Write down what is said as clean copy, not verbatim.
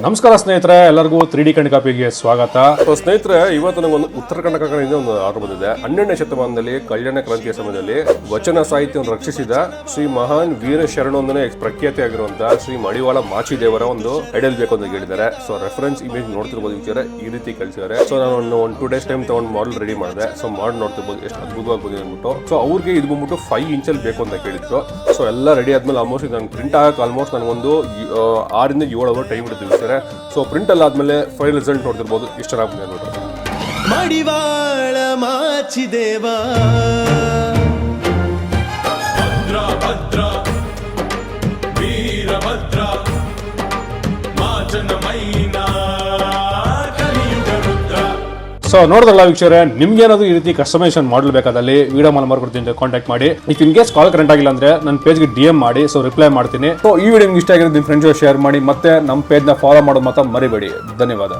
ನಮಸ್ಕಾರ ಸ್ನೇಹಿತರೆ, ಎಲ್ಲರಿಗೂ 3D ಕನ್ನಡ ಕಾಪಿಗೆ ಸ್ವಾಗತ. ಸ್ನೇಹಿತರೆ, ಇವತ್ತು ನನಗೊಂದು ಉತ್ತರ ಕನ್ನಡ ಕಡೆಯಿಂದ ಒಂದು ಆರ್ಡರ್ ಬಂದಿದೆ. 12ನೇ ಶತಮಾನದಲ್ಲಿ ಕಲ್ಯಾಣ ಕ್ರಾಂತಿಯ ಸಮಯದಲ್ಲಿ ವಚನ ಸಾಹಿತ್ಯವನ್ನು ರಕ್ಷಿಸಿದ ಶ್ರೀ ಮಹಾನ್ ವೀರ ಶರಣೊಂದನೆ ಪ್ರಖ್ಯಾತಿಯಾಗಿರುವಂತಹ ಶ್ರೀ ಮಡಿವಾಳ ಮಾಚಿದೇವರ ಒಂದು ಐಡಲ್ ಬೇಕು ಅಂತ ಹೇಳಿದ್ದಾರೆ. ಸೊ ರೆಫರೆನ್ಸ್ ಇಮೇಜ್ ನೋಡ್ತಿರ್ಬೋದು ವಿಚಾರ ಈ ರೀತಿ ಕಳಿಸಿದ್ದಾರೆ. ಸೊ ನಾನು ಒಂದು 2 days ಟೈಮ್ ತಗೊಂಡು ಮಾಡೆಲ್ ರೆಡಿ ಮಾಡಿದೆ. ಸೊ ಮಾಡಿ ನೋಡ್ತಿರ್ಬೋದು ಎಷ್ಟು ಅದ್ಭುತವಾಗಿ ಬಂದಿದೆ ಅಂದ್ಬಿಟ್ಟು. ಸೊ ಅವ್ರಿಗೆ ಇದು ಬಂದ್ಬಿಟ್ಟು 5 ಇಂಚಲ್ಲಿ ಬೇಕು ಅಂತ ಕೇಳಿದ್ರು. ಸೊ ಎಲ್ಲ ರೆಡಿ ಆದ್ಮೇಲೆ ಆಲ್ಮೋಸ್ಟ್ ನಾನು ಪ್ರಿಂಟ್ ಆಗಕ್ಕೆ ಆಲ್ಮೋಸ್ಟ್ ನನಗೊಂದು 6 ಇಂದ 7 ಅವರ್ ಟೈಮ್ ಇಡ್ತೀವಿ. ಸೊ ಪ್ರಿಂಟ್ ಎಲ್ಲ ಆದ್ಮೇಲೆ ಫೈನಲ್ ರಿಸಲ್ಟ್ ನೋಡ್ತಿರ್ಬೋದು ಎಷ್ಟು ಚೆನ್ನಾಗಿದೆ ನೋಡ್ರಿ. ಮಡಿವಾಳ ಮಾಚಿದೇವ ಭದ್ರ ಭದ್ರ ವೀರಭದ್ರ ಮಾಚನ ಮೈನಾ ಕಲಿಯುಗ ರುದ್ರ. ಸೊ ನೋಡಿದ್ರಲ್ಲ ವೀಕ್ಷಕರೇ, ನಿಮ್ಗೆ ಏನಾದ್ರು ಈ ರೀತಿ ಕಸ್ಟಮೈಸೇಷನ್ ಮಾಡಬೇಕಾದಲ್ಲಿ ವಿಡಿಯೋ ಮೇಲೆ ಮಾಡ್ಕೊಡ್ತೀನಿ, ಕಾಂಟ್ಯಾಕ್ಟ್ ಮಾಡಿ. If in case call current ಆಗಿಲ್ಲ ಅಂದ್ರೆ ನನ್ನ ಪೇಜ್ಗೆ DM ಮಾಡಿ, ಸೊ ರಿಪ್ಲೈ ಮಾಡ್ತೀನಿ. ಸೊ ಈ ವಿಡಿಯೋ ನಿಮ್ಗೆ ಇಷ್ಟ ಆಗಿರೋದು ನಿಮ್ಮ ಫ್ರೆಂಡ್ಸ್ ಶೇರ್ ಮಾಡಿ, ಮತ್ತೆ ನಮ್ಮ ಪೇಜ್ನ ಫಾಲೋ ಮಾಡೋದು ಮಾತ್ರ ಮರಿಬೇಡಿ. ಧನ್ಯವಾದ.